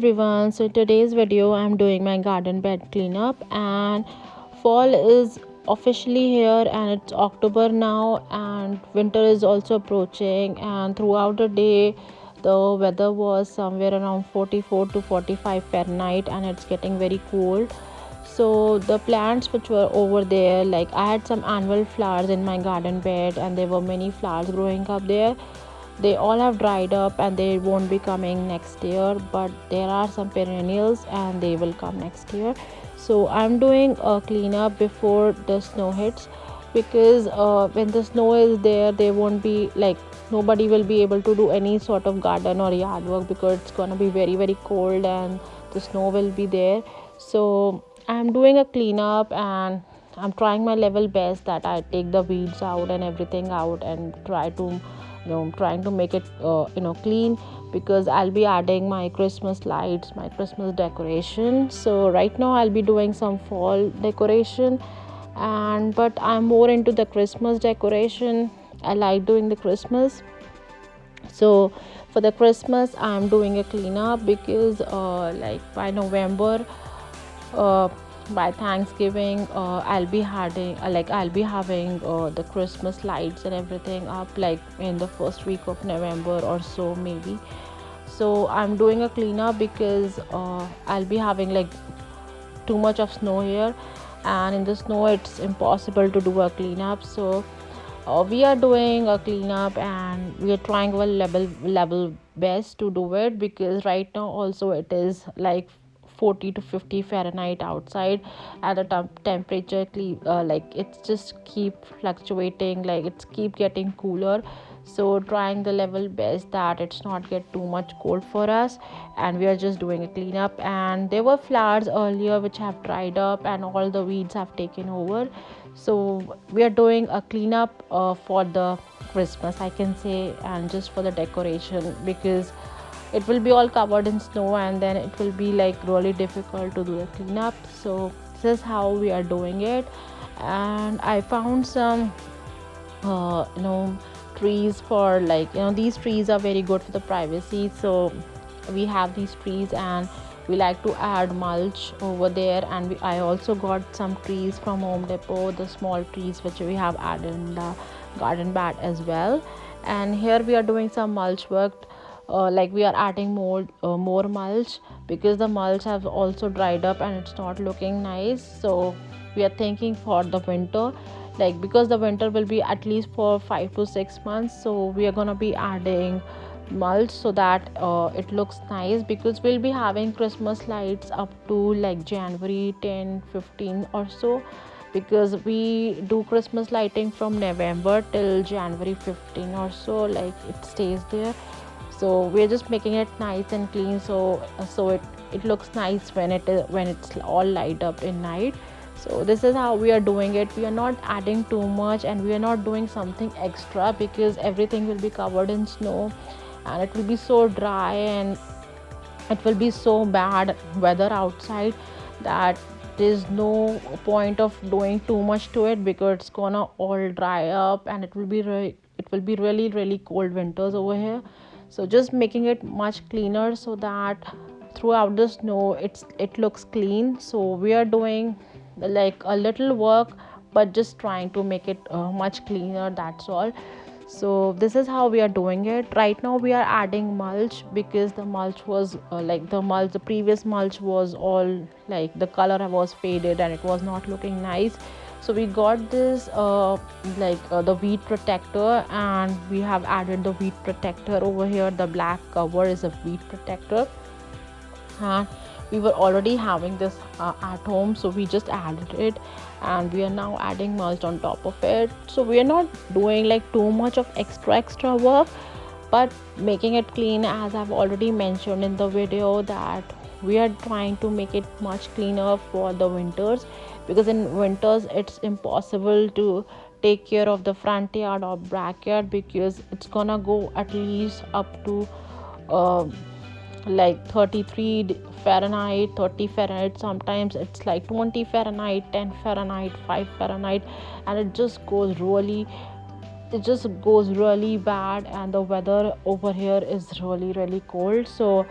everyone. So in today's video I'm doing my garden bed cleanup, and fall is officially here and it's October now, and winter is also approaching, and throughout the day the weather was somewhere around 44 to 45 Fahrenheit and it's getting very cold. So the plants which were over there, like I had some annual flowers in my garden bed and there were many flowers growing up there. They all have dried up and they won't be coming next year, but there are some perennials and they will come next year. So I'm doing a cleanup before the snow hits, because when the snow is there, they won't be like, nobody will be able to do any sort of garden or yard work because it's gonna be very very cold and the snow will be there. So I'm doing a cleanup and I'm trying my level best that I take the weeds out and everything out and try to, trying to make it clean, because I'll be adding my Christmas lights, my Christmas decoration. So right now I'll be doing some fall decoration, and but I'm more into the Christmas decoration. I like doing the Christmas. So for the Christmas I'm doing a cleanup, because like by November, uh, by Thanksgiving, I'll be having the Christmas lights and everything up, like in the first week of November or so maybe. So I'm doing a cleanup because I'll be having like too much of snow here, and in the snow it's impossible to do a cleanup. So we are doing a cleanup and we are trying our level best to do it, because right now also it is like 40 to 50 Fahrenheit outside, and the temperature like it's just keep fluctuating, like it's keep getting cooler. So trying the level best that it's not get too much cold for us, and we are just doing a cleanup. And there were flowers earlier which have dried up and all the weeds have taken over. So we are doing a cleanup for the Christmas, I can say, and just for the decoration, because it will be all covered in snow and then it will be like really difficult to do the cleanup. So this is how we are doing it. And I found some uh, you know trees for, like, these trees are very good for the privacy. So we have these trees and we like to add mulch over there. And I also got some trees from Home Depot, the small trees which we have added in the garden bed as well. And here we are doing some mulch work, like we are adding more mulch, because the mulch has also dried up and it's not looking nice. So we are thinking for the winter, like because the winter will be at least for 5 to 6 months, so we are going to be adding mulch so that it looks nice, because we'll be having Christmas lights up to like January 10, 15 or so, because we do Christmas lighting from November till January 15 or so, like it stays there. So we're just making it nice and clean, so it looks nice when it's all light up in night. So this is how we are doing it. We are not adding too much and we are not doing something extra, because everything will be covered in snow and it will be so dry and it will be so bad weather outside that there's no point of doing too much to it, because it's gonna all dry up and it will be really really cold winters over here. So just making it much cleaner so that throughout the snow it looks clean. So we are doing like a little work, but just trying to make it much cleaner, that's all. So this is how we are doing it. Right now we are adding mulch, because the mulch was the previous mulch was all like the color was faded and it was not looking nice. So we got this the weed protector, and we have added the weed protector over here. The black cover is a weed protector, and we were already having this at home, so we just added it, and we are now adding mulch on top of it. So we are not doing like too much of extra work, but making it clean, as I've already mentioned in the video, that we are trying to make it much cleaner for the winters, because in winters it's impossible to take care of the front yard or backyard, because it's gonna go at least up to uh, like 33 Fahrenheit, 30 Fahrenheit, sometimes it's like 20 Fahrenheit, 10 Fahrenheit, 5 Fahrenheit, and it just goes really bad, and the weather over here is really really cold. So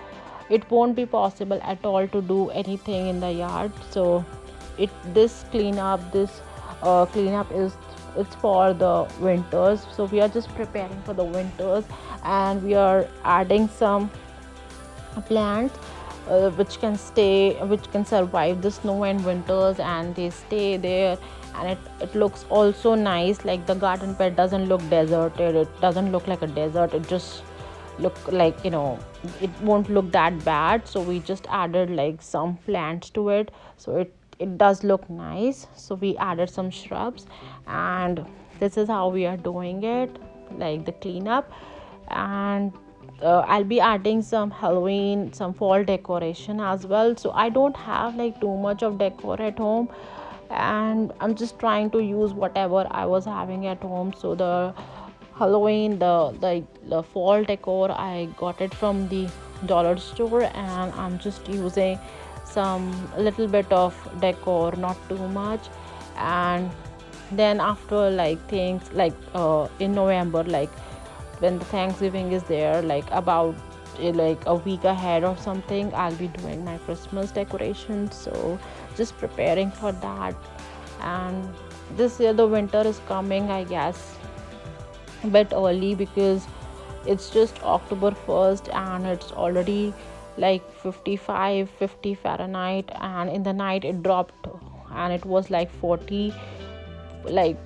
it won't be possible at all to do anything in the yard. So this cleanup is it's for the winters. So we are just preparing for the winters, and we are adding some plants which can survive the snow and winters, and they stay there. And it looks also nice, like the garden bed doesn't look deserted, it doesn't look like a desert, it just look like, it won't look that bad. So we just added like some plants to it, so it does look nice. So we added some shrubs, and this is how we are doing it, like the cleanup. And I'll be adding some Halloween, some fall decoration as well. So I don't have like too much of decor at home, and I'm just trying to use whatever I was having at home. So the Halloween, the fall decor, I got it from the dollar store, and I'm just using some little bit of decor, not too much. And then after, like things like in November, like when the Thanksgiving is there, like about like a week ahead or something, I'll be doing my Christmas decorations. So just preparing for that. And this year the winter is coming, I guess a bit early, because it's just October 1st and it's already like 55, 50 Fahrenheit, and in the night it dropped and it was like 40, like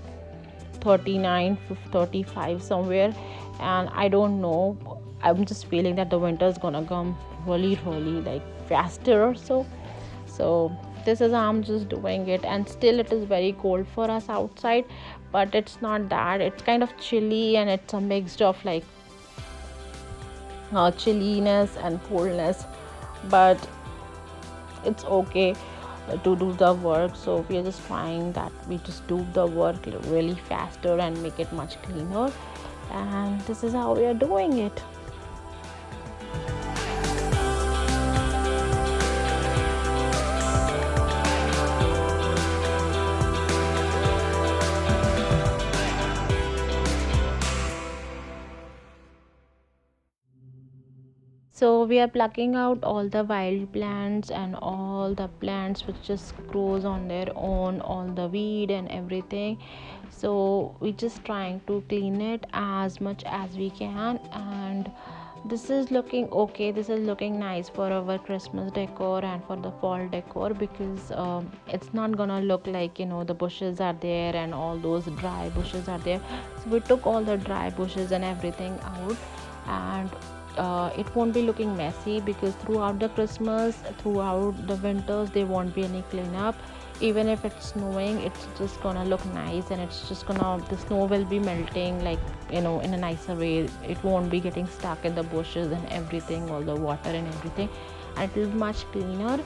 39, 35 somewhere. And I don't know, I'm just feeling that the winter is gonna come really really like faster or so. So this is how I'm just doing it. And still it is very cold for us outside, but it's not that, it's kind of chilly, and it's a mix of like chilliness and coldness, but it's okay to do the work. So we are just trying that we just do the work really faster and make it much cleaner, and this is how we are doing it. So we are plucking out all the wild plants and all the plants which just grows on their own, all the weed and everything. So we just trying to clean it as much as we can. And this is looking okay, this is looking nice for our Christmas decor and for the fall decor, because it's not gonna look like, the bushes are there and all those dry bushes are there. So we took all the dry bushes and everything out, and it won't be looking messy, because throughout the Christmas, throughout the winters, there won't be any cleanup. Even if it's snowing, it's just gonna look nice, and it's just gonna, the snow will be melting like, in a nicer way. It won't be getting stuck in the bushes and everything, all the water and everything, and it will be much cleaner.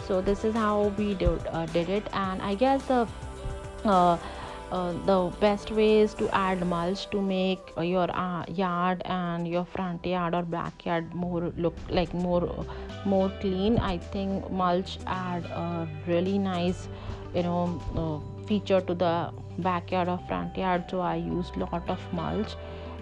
So this is how we did it. And I guess uh, the best way is to add mulch to make your yard and your front yard or backyard more look like more clean. I think mulch add a really nice, feature to the backyard or front yard. So I use lot of mulch,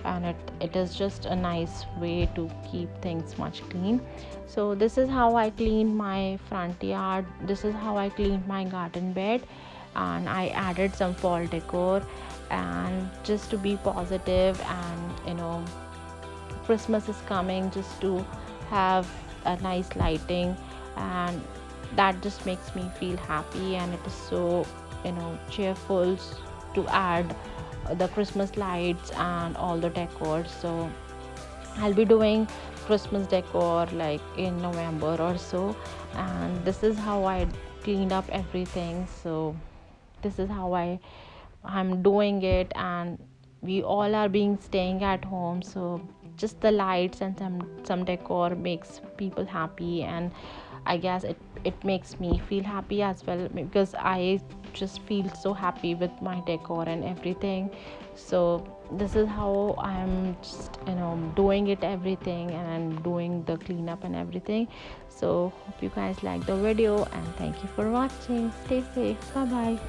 and it is just a nice way to keep things much clean. So this is how I clean my front yard, this is how I clean my garden bed. And I added some fall decor, and just to be positive, and Christmas is coming, just to have a nice lighting, and that just makes me feel happy. And it is so, cheerful to add the Christmas lights and all the decor. So I'll be doing Christmas decor like in November or so. And this is how I cleaned up everything. So this is how I'm doing it. And we all are being staying at home, so just the lights and some decor makes people happy. And I guess it makes me feel happy as well, because I just feel so happy with my decor and everything. So this is how I'm just doing it everything, and I'm doing the cleanup and everything. So hope you guys like the video, and thank you for watching. Stay safe. Bye bye.